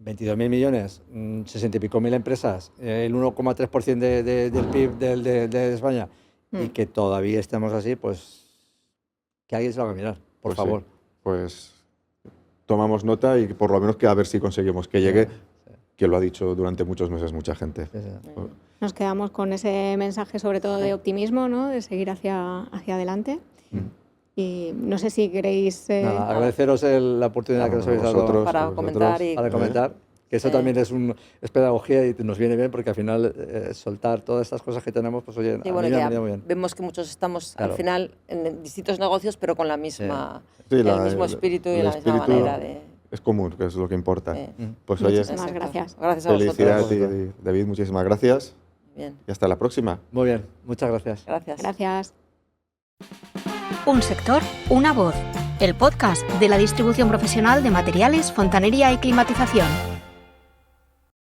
22.000 millones, 60 y pico mil empresas, el 1,3% del PIB de España, y que todavía estemos así, pues que alguien se lo haga mirar, por Pues sí, favor. pues tomamos nota, y por lo menos que a ver si conseguimos que llegue, que lo ha dicho durante muchos meses mucha gente. Sí, sí. Nos quedamos con ese mensaje sobre todo de optimismo, ¿no? De seguir hacia adelante. Y no sé si queréis... Nada, agradeceros la oportunidad que nos habéis dado Vosotros, Para a comentar vosotros. y... para comentar. Que eso también es pedagogía y nos viene bien porque al final soltar todas estas cosas que tenemos, pues oye, Y a bueno, mí me ha ya venido muy bien. vemos que muchos estamos Claro. al final en distintos negocios, pero con la misma, Sí, el mismo espíritu y la misma espíritu manera de... es común, que es lo que importa. Sí. Pues oye, Muchísimas gracias. Gracias a vosotros. felicidades, y David, muchísimas gracias, Bien, y hasta la próxima. Muy bien, muchas gracias. gracias. Gracias. Un sector, una voz. El podcast de la distribución profesional de materiales, fontanería y climatización.